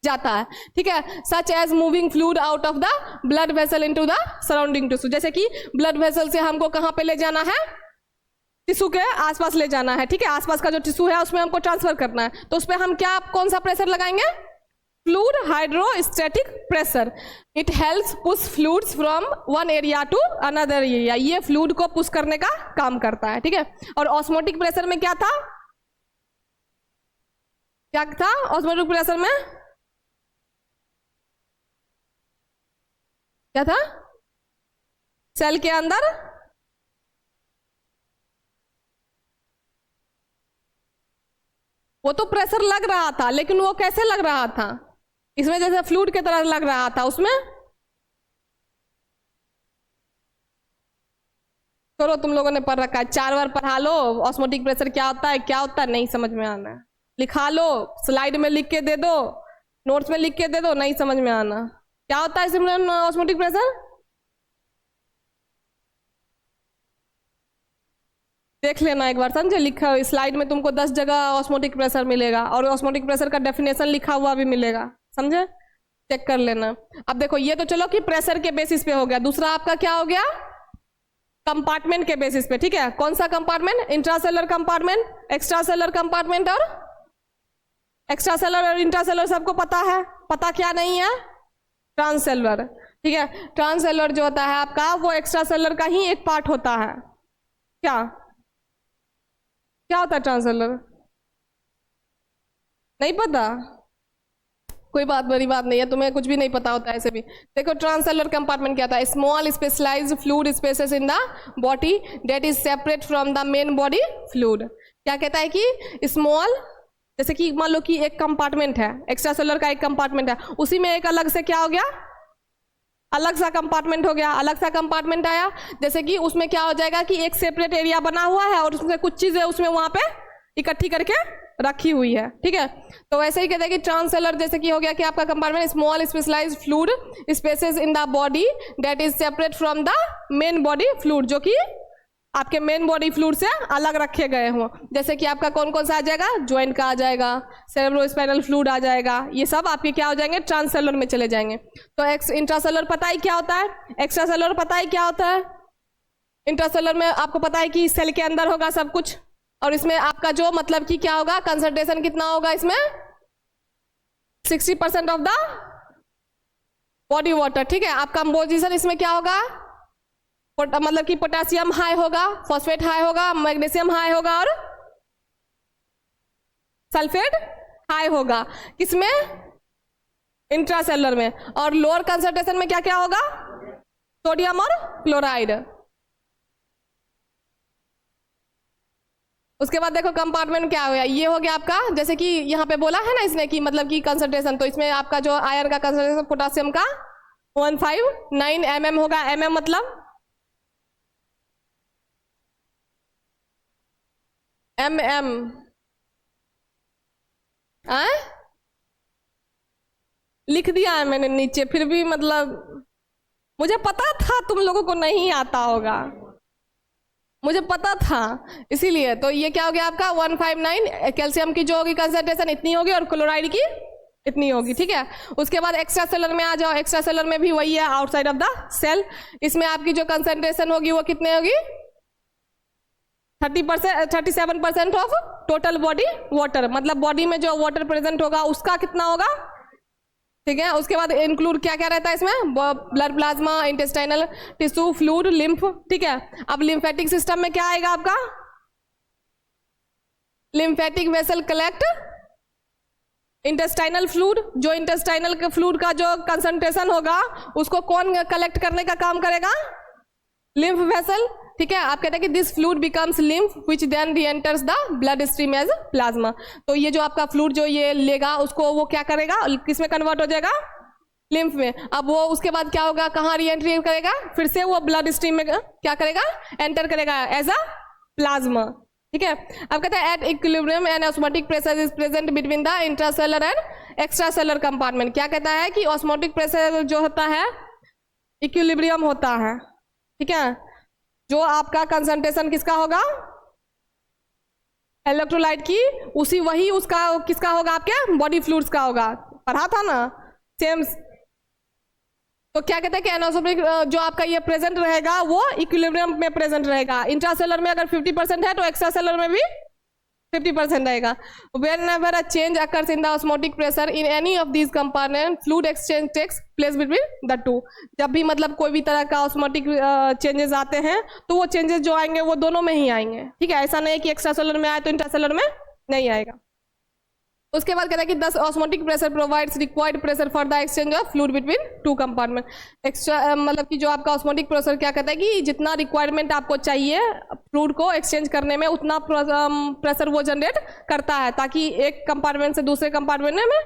जाता है, ठीक है। Such as moving fluid out of the blood vessel into the surrounding tissue, जैसे कि ब्लड वेसल से हमको कहाँ पे ले जाना है, टिश्यू के आसपास ले जाना है, ठीक है। आसपास का जो टिश्यू है उसमें हमको ट्रांसफर करना है, तो उस पर हम क्या कौन सा प्रेशर लगाएंगे, fluid hydrostatic pressure. It helps push fluids from one area to another area, ये फ्लूइड को पुश करने का काम करता है, ठीक है। और ऑस्मोटिक प्रेशर में क्या था, ऑस्मोटिक प्रेशर में क्या था, सेल के अंदर वो तो प्रेशर लग रहा था, लेकिन वो कैसे लग रहा था, इसमें जैसे फ्लूइड की तरह लग रहा था, उसमें चलो तुम लोगों ने पढ़ रखा है, 4 बार पढ़ा लो, ऑस्मोटिक प्रेशर क्या होता है, क्या होता है, नहीं समझ में आना है, लिखा लो, स्लाइड में लिख के दे दो, नोट्स में लिख के दे दो, नहीं समझ में आना क्या होता है सिमरन ऑस्मोटिक प्रेशर, देख लेना एक बार, समझे, लिखा स्लाइड में तुमको 10 जगह ऑस्मोटिक प्रेशर मिलेगा और ऑस्मोटिक प्रेशर का डेफिनेशन लिखा हुआ भी मिलेगा, समझे, चेक कर लेना। अब देखो ये तो चलो कि प्रेशर के बेसिस पे हो गया, दूसरा आपका क्या हो गया, कंपार्टमेंट के बेसिस पे, ठीक है। कौन सा compartment, intracellular compartment, extracellular compartment और एक्स्ट्रासेलर और इंट्रासेलर सबको पता है, पता क्या नहीं है, ट्रांससेलर, ठीक है। ट्रांससेलर जो होता है आपका वो एक्स्ट्रासेलर का ही एक पार्ट होता है, क्या क्या होता है ट्रांससेलर, नहीं पता, कोई बात बड़ी बात नहीं है, तुम्हें कुछ भी नहीं पता होता है ऐसे भी। देखो ट्रांससेलुलर कंपार्टमेंट क्या था, small specialised fluid spaces in the body that is separate from the main body fluid. क्या कहता है कि स्मॉल, जैसे कि मान लो कि एक कंपार्टमेंट है, एक्स्ट्रासेलुलर का एक कंपार्टमेंट है, उसी में एक अलग से क्या हो गया, अलग सा कंपार्टमेंट हो गया, अलग सा कंपार्टमेंट आया, जैसे कि उसमें क्या हो जाएगा कि एक सेपरेट एरिया बना हुआ है और उसमें कुछ चीजें उसमें वहां पे इकट्ठी करके रखी हुई है, ठीक है। तो वैसे ही कहते हैं कि ट्रांससेलर जैसे कि हो गया कि आपका compartment small specialised fluid spaces in the body that is separate from the main body fluid, जो कि आपके मेन बॉडी फ्लूइड से अलग रखे गए हों, जैसे कि आपका कौन कौन सा आ जाएगा, ज्वाइंट का आ जाएगा, सेरेब्रोस्पाइनल फ्लूइड आ जाएगा, ये सब आपके क्या हो जाएंगे, ट्रांससेलुलर में चले जाएंगे। तो इंट्रासेलुलर पता ही क्या होता है, एक्स्ट्रासेलुलर पता ही क्या होता है। इंट्रासेलुलर में आपको पता है कि सेल के अंदर होगा सब कुछ, और इसमें आपका जो मतलब कि क्या होगा, कंसंट्रेशन कितना होगा इसमें, 60% ऑफ द बॉडी वाटर, ठीक है। आपका कंपोजिशन इसमें क्या होगा, मतलब कि पोटेशियम हाई होगा, फॉस्फेट हाई होगा, मैग्नीशियम हाई होगा और सल्फेट हाई होगा, किसमें, इंट्रासेलुलर में। और लोअर कंसंट्रेशन में क्या क्या होगा, सोडियम और क्लोराइड। उसके बाद देखो कंपार्टमेंट क्या हो गया, ये हो गया आपका, जैसे कि यहाँ पे बोला है ना इसने कि मतलब कि कंसंट्रेशन, तो इसमें आपका जो आयरन का कंसंट्रेशन पोटेशियम का 159 mm होगा, mm मतलब mm, लिख दिया है मैंने नीचे, फिर भी मतलब मुझे पता था तुम लोगों को नहीं आता होगा, मुझे पता था, इसीलिए। तो ये क्या हो गया आपका 159, कैल्शियम की जो होगी कंसंट्रेशन इतनी होगी और क्लोराइड की इतनी होगी, ठीक है। उसके बाद एक्स्ट्रासेलुलर में आ जाओ, एक्स्ट्रासेलुलर में भी वही है, आउटसाइड ऑफ द सेल, इसमें आपकी जो कंसंट्रेशन होगी वो कितने होगी, 37% ऑफ टोटल बॉडी वाटर, मतलब बॉडी में जो वाटर प्रेजेंट होगा उसका कितना होगा, ठीक है। उसके बाद इंक्लूड क्या क्या रहता है इसमें, blood plasma, intestinal tissue, fluid, lymph, ठीक है। अब लिम्फेटिक सिस्टम में क्या आएगा आपका, lymphatic vessel collect intestinal fluid, जो इंटेस्टाइनल फ्लूइड का जो कंसंट्रेशन होगा उसको कौन कलेक्ट करने का काम करेगा, लिम्फ वेसल, ठीक है। आप कहते हैं कि this fluid becomes lymph which then reenters the blood stream as plasma. तो ये जो आपका फ्लूइड जो ये लेगा उसको वो क्या करेगा, किस में कन्वर्ट हो जाएगा, लिम्फ में। अब वो उसके बाद क्या होगा, कहाँ रीएंट्री करेगा, फिर से वो ब्लड स्ट्रीम में क्या करेगा, एंटर करेगा एज अ प्लाज्मा, ठीक है। अब कहते हैं at equilibrium and osmotic pressure is present between the intracellular and extracellular compartment. क्या कहता है कि ऑस्मोटिक प्रेशर जो होता है इक्विलिब्रियम होता है, ठीक है। जो आपका कंसंट्रेशन किसका होगा, इलेक्ट्रोलाइट की, उसी वही उसका किसका होगा, आपके बॉडी फ्लूइड्स का होगा, पढ़ा था ना सेम। तो क्या कहते हैं कि एनोसोफिक जो आपका ये प्रेजेंट रहेगा वो इक्विलिब्रियम में प्रेजेंट रहेगा। इंट्रासेलर में अगर 50% है तो एक्स्ट्रासेलर में भी 50% रहेगा। Whenever a change occurs in the osmotic pressure in any of these components, fluid exchange takes place between the two। जब भी मतलब कोई भी तरह का ऑस्मोटिक चेंजेस आते हैं तो वो चेंजेस जो आएंगे वो दोनों में ही आएंगे, ठीक है। ऐसा नहीं है कि एक्स्ट्रासेलर में आए तो इंट्रासेलर में नहीं आएगा। उसके बाद कहता है कि दस osmotic pressure provides required pressure for the exchange of fluid between two compartment. Extra मतलब कि जो आपका ऑस्मोटिक प्रेशर क्या कहता है कि जितना रिक्वायरमेंट आपको चाहिए फ्लूइड को एक्सचेंज करने में उतना प्रेशर वो जनरेट करता है ताकि एक कंपार्टमेंट से दूसरे कंपार्टमेंट में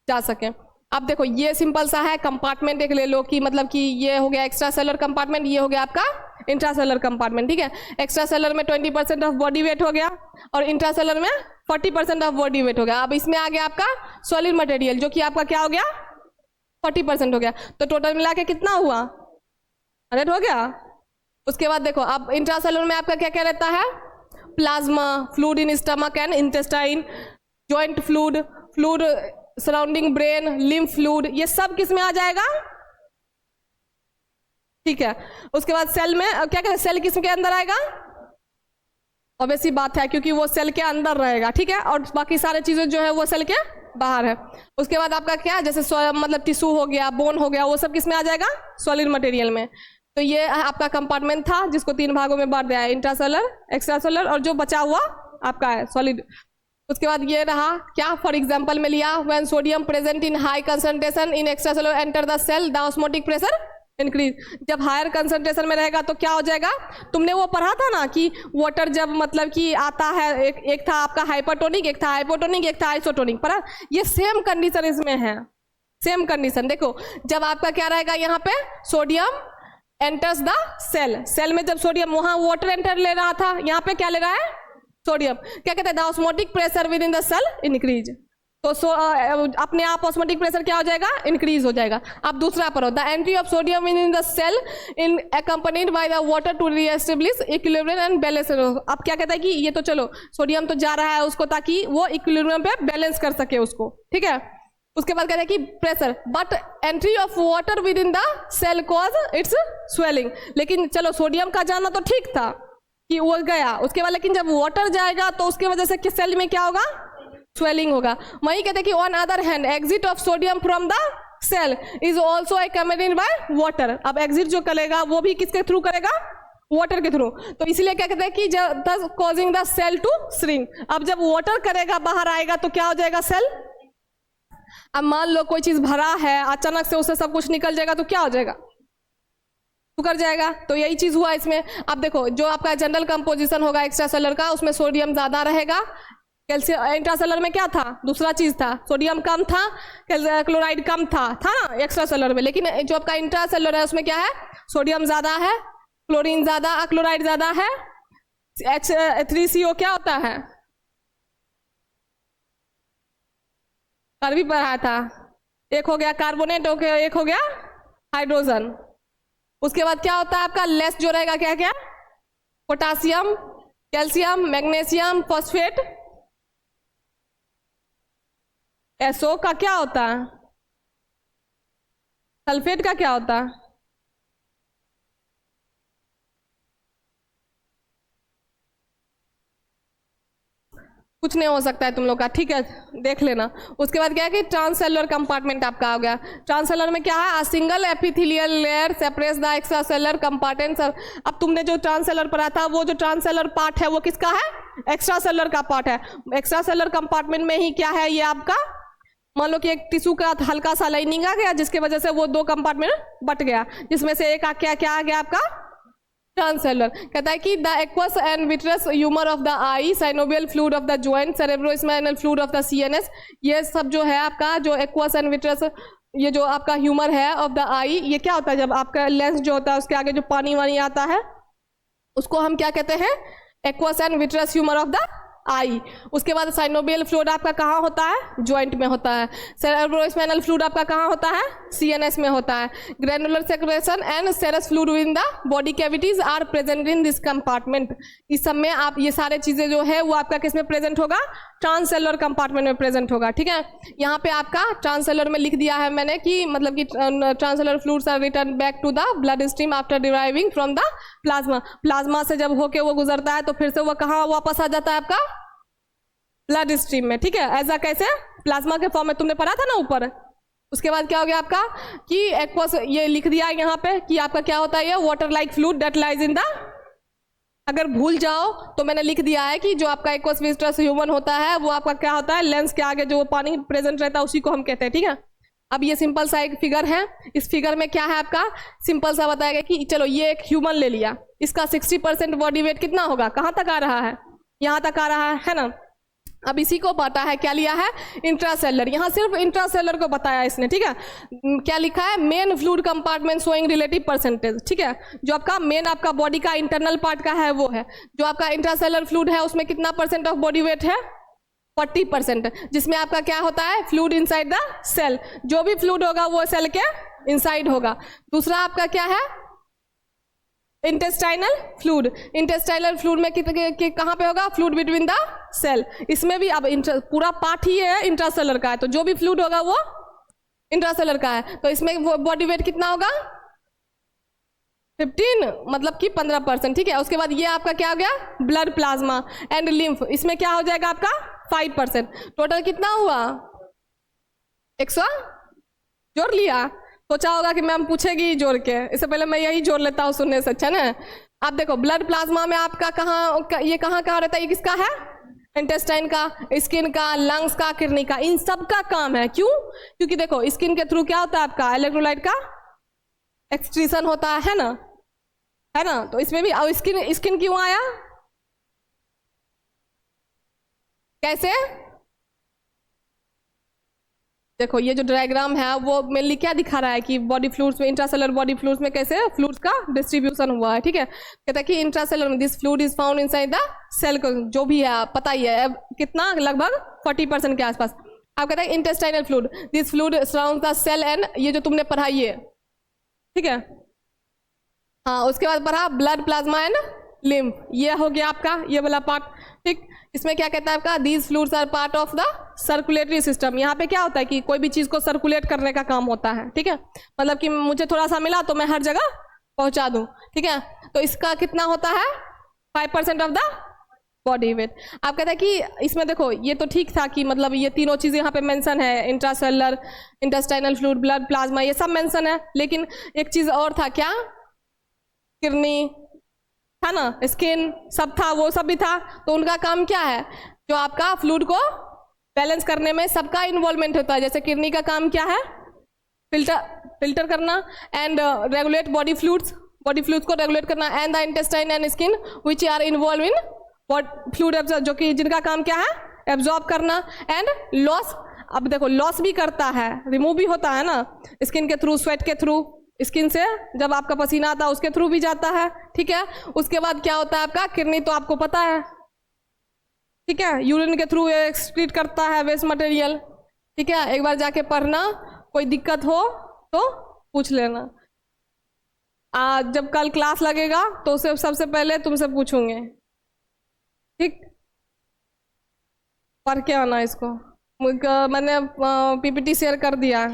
जा सके। अब देखो ये सिंपल सा है, कंपार्टमेंट एक ले लो कि मतलब कि ये हो गया एक्स्ट्रा सेलर कंपार्टमेंट, ये हो गया आपका इंट्रासेलर कंपार्टमेंट, ठीक है। एक्स्ट्रा सेलर में 20% ऑफ बॉडी वेट हो गया और इंट्रासेलर में 40% ऑफ बॉडी वेट हो गया। अब इसमें आ गया आपका सॉलिड मटेरियल जो कि आपका क्या हो गया 40% हो गया, तो टोटल मिला के कितना हुआ 100 हो गया। उसके बाद देखो अब इंट्रासेलर में आपका क्या क्या रहता है, plasma, fluid in stomach and intestine, joint fluid, fluid surrounding brain, lymph fluid, ये सब किस में आ जाएगा, ठीक है। उसके बाद सेल में क्या कहते हैं, सेल किस के अंदर आएगा, ऑब्वियसली बात है क्योंकि वो सेल के अंदर रहेगा, ठीक है, और बाकी सारे चीजें जो है वो सेल के बाहर है। उसके बाद आपका क्या जैसे मतलब टिश्यू हो गया, बोन हो गया, वो सब किस में आ जाएगा सॉलिड मटेरियल में। तो ये आपका कंपार्टमेंट था जिसको 3 भागों में बांट दिया है, इंट्रासेलर, एक्स्ट्रासेलर और जो बचा हुआ आपका है सॉलिड। उसके बाद ये रहा क्या, फॉर एग्जांपल में लिया when sodium present in high concentration in extracellular enter the cell the osmotic pressure increase. जब हायर कंसंट्रेशन में रहेगा तो क्या हो जाएगा, तुमने वो पढ़ा था ना कि वाटर जब मतलब कि आता है एक था आपका हाइपरटोनिक, एक था हाइपोटोनिक, एक था आइसोटोनिक, पढ़ा। ये सेम कंडीशन इसमें है, सेम कंडीशन। देखो जब आपका क्या रहेगा यहाँ पे sodium enters the cell, cell में जब सोडियम वहां वाटर एंटर ले रहा था, यहाँ पे क्या ले रहा है सोडियम, क्या कहते हैं the osmotic pressure within the cell increase. तो अपने आप ऑस्मोटिक प्रेशर क्या हो जाएगा इंक्रीज हो जाएगा। अब दूसरा पढ़ो, the entry of sodium in the cell in accompanied by the water to reestablish equilibrium and balance. अब क्या कहता है कि ये तो चलो सोडियम तो जा रहा है उसको ताकि वो इक्विलिब्रियम पे बैलेंस कर सके उसको, ठीक है। उसके बाद कहता है कि pressure but entry of water within the cell cause its swelling. लेकिन चलो सोडियम का जाना तो ठीक था कि वो गया, उसके बाद लेकिन जब वाटर जाएगा तो उसके वजह से सेल में क्या होगा स्वेलिंग होगा। वही कहते हैं कि on other hand exit of sodium from the cell is also accompanied by water. अब एग्जिट जो करेगा वो भी किसके थ्रू करेगा, वाटर के थ्रू। तो इसलिए क्या कहते हैं कि thus causing the cell to shrink। अब जब वाटर करेगा बाहर आएगा तो क्या हो जाएगा सेल। अब मान लो कोई चीज भरा है अचानक से उससे सब कुछ निकल जाएगा तो क्या हो जाएगा, कर जाएगा। तो यही चीज हुआ इसमें। अब देखो जो आपका जनरल कंपोजिशन होगा एक्स्ट्रासेलर का उसमें सोडियम ज्यादा रहेगा, कैल्शियम इंट्रासेलर में क्या था दूसरा चीज था, सोडियम कम था, क्लोराइड कम था ना एक्स्ट्रासेलर में। लेकिन जो आपका इंट्रासेलर है उसमें क्या है सोडियम ज्यादा है, क्लोरीन ज्यादा, क्लोराइड ज्यादा है, H3CO क्या होता है कल भी पढ़ा था, एक हो गया कार्बोनेट, एक हो गया हाइड्रोजन। उसके बाद क्या होता है आपका लेस जो रहेगा क्या क्या, potassium, calcium, magnesium, phosphate. SO का क्या होता है, सल्फेट का क्या होता है, कुछ नहीं हो सकता है तुम लोग का, ठीक है देख लेना। उसके बाद क्या है कि ट्रांससेलुलर कंपार्टमेंट आपका हो गया। ट्रांससेलुलर में क्या है, a single epithelial layer separates the extracellular compartment. अब तुमने जो ट्रांससेलुलर पढ़ा था वो जो ट्रांससेलुलर पार्ट है वो किसका है, एक्स्ट्रासेलुलर का पार्ट है। एक्स्ट्रासेलुलर कंपार्टमेंट में ही क्या है ये आपका, मान लो कि एक टिश्यू का हल्का सा लाइनिंग आ गया जिसके वजह से वो 2 कंपार्टमेंट बट गया, जिसमें से एक क्या आ गया आपका ट्रांससेलुलर। कहता है कि the aqueous and vitreous humour of the I, synovial fluid of the joint, cerebrospinal fluid of the CNS, ये सब जो है आपका जो एक्वस एंड विट्रस, ये जो आपका ह्यूमर है ऑफ द आई, ये क्या होता है जब आपका लेंस जो होता है उसके आगे जो पानी वानी आता है उसको हम क्या कहते हैं, aqueous and vitreous humour of the eye. उसके बाद साइनोवियल फ्लूइड आपका कहाँ होता है, ज्वाइंट में होता है। सेरेब्रोस्पाइनल फ्लूइड आपका कहाँ होता है, सीएनएस में होता है। Granular secretion and serous fluid in the body cavities are present in this compartment. इस सब में आप ये सारे चीजें जो है वो आपका किस में प्रेजेंट होगा, ट्रांससेलुलर कंपार्टमेंट में प्रेजेंट होगा। ठीक है, यहाँ पे आपका ट्रांससेलुलर में लिख दिया है मैंने कि मतलब कि transcellular fluids are return back to the blood stream after deriving from the plasma. Plasma से जब होके वो गुजरता है तो फिर से वो कहाँ वापस आ जाता है आपका, ब्लड स्ट्रीम में। ठीक है, ऐसा कैसे, प्लाज्मा के फॉर्म में तुमने पढ़ा था ना ऊपर। उसके बाद क्या हो गया आपका कि एक्वस, ये लिख दिया यहाँ पे कि आपका क्या होता है, ये water like fluid that lies in the, अगर भूल जाओ तो मैंने लिख दिया है कि जो आपका एक्वस विजिटर्स ह्यूमन होता है वो आपका क्या होता है, लेंस के आगे जो पानी प्रेजेंट रहता है उसी को हम कहते हैं। ठीक है, अब ये सिंपल सा एक फिगर है, इस फिगर में क्या है आपका, सिंपल सा बताया गया कि चलो ये एक ह्यूमन ले लिया, इसका 60% बॉडी वेट कितना होगा, कहाँ तक आ रहा है, यहाँ तक आ रहा है ना। अब इसी को पता है, क्या लिया है, इंट्रासेलर, यहाँ सिर्फ इंट्रासेलर को बताया इसने। ठीक है, क्या लिखा है, main fluid compartment showing relative percentage. ठीक है, जो आपका मेन आपका बॉडी का इंटरनल पार्ट का है वो है, जो आपका इंट्रासेलर फ्लूइड है उसमें कितना परसेंट ऑफ बॉडी वेट है, 40%, जिसमें आपका क्या होता है, फ्लूइड इनसाइड द सेल, जो भी फ्लूइड होगा वो सेल के इनसाइड होगा। दूसरा आपका क्या है, इंटेस्टाइनल फ्लूइड। इंटेस्टाइनल फ्लूइड में कितने कहाँ पे होगा, फ्लूइड बिटवीन द सेल। इसमें भी अब पूरा पार्ट ही है इंट्रासेलर का है, तो जो भी फ्लूइड होगा वो इंट्रासेलर का है, तो इसमें वो बॉडी वेट कितना होगा, 15, मतलब कि 15%। ठीक है, उसके बाद ये आपका क्या हो गया, ब्लड प्लाज्मा एंड लिम्फ, इसमें क्या हो जाएगा आपका 5%। टोटल कितना हुआ, 100 जोड़ लिया। सोचा होगा कि मैम पूछेगी जोड़ के, इससे पहले मैं यही जोड़ लेता हूँ सुनने से, अच्छा ना। आप देखो ब्लड प्लाज्मा में आपका कहाँ, ये कहाँ रहता है, ये किसका है, इंटेस्टाइन का, स्किन का, लंग्स का, किडनी का, इन सब का काम है। क्यों, क्योंकि देखो स्किन के थ्रू क्या होता है आपका, इलेक्ट्रोलाइट का एक्सक्रीशन होता है ना, है ना। तो इसमें भी अब स्किन क्यों आया, कैसे, देखो ये जो डायग्राम है वो मेनली क्या दिखा रहा है कि बॉडी फ्लूइड्स में, इंट्रासेलुलर बॉडी फ्लूइड्स में कैसे फ्लूइड्स का डिस्ट्रीब्यूशन हुआ है। ठीक है, कहता है कि इंट्रासेलुलर में this fluid is found inside the cell, जो भी है पता ही है कितना, लगभग 40% के आसपास। आप कहते हैं intestinal fluid, this fluid surround the cell and, ये जो तुमने पढ़ा ये, ठीक है। हाँ, उसके बाद पढ़ा ब्लड प्लाज्मा एंड लिम्फ, ये हो गया आपका ये वाला पार्ट। ठीक, इसमें क्या कहता है आपका, these fluids are part of the circulatory system. यहाँ पे क्या होता है कि कोई भी चीज को सर्कुलेट करने का काम होता है। ठीक है, मतलब कि मुझे थोड़ा सा मिला तो मैं हर जगह पहुंचा दूं। ठीक है, तो इसका कितना होता है, 5% ऑफ द बॉडी वेट। आप कहते हैं कि इसमें देखो ये तो ठीक था कि मतलब ये तीनों चीजें यहाँ पे मेंशन है, intracellular, intestinal fluid, blood plasma, ये सब मेंशन है। लेकिन एक चीज और था, क्या, किडनी था ना, स्किन सब था, वो सब भी था। तो उनका काम क्या है, जो आपका फ्लूइड को बैलेंस करने में सबका इन्वॉल्वमेंट होता है। जैसे किडनी का काम क्या है, फिल्टर करना एंड रेगुलेट बॉडी फ्लूइड्स को रेगुलेट करना, and the intestine and skin which are involve in fluid absorb, जो कि जिनका काम क्या है, एब्जॉर्ब करना एंड लॉस। अब देखो लॉस भी करता है, रिमूव भी होता है ना, स्किन के थ्रू, स्वेट के थ्रू, स्किन से जब आपका पसीना आता है उसके थ्रू भी जाता है। ठीक है, उसके बाद क्या होता है आपका, किडनी तो आपको पता है, ठीक है, यूरिन के थ्रू एक्सक्रीट करता है वेस्ट मटेरियल। ठीक है, एक बार जाके पढ़ना, कोई दिक्कत हो तो पूछ लेना। आज जब कल क्लास लगेगा तो उसे सबसे पहले तुमसे पूछूंगे, ठीक, पढ़ के आना इसको। मैंने पीपीटी शेयर कर दिया।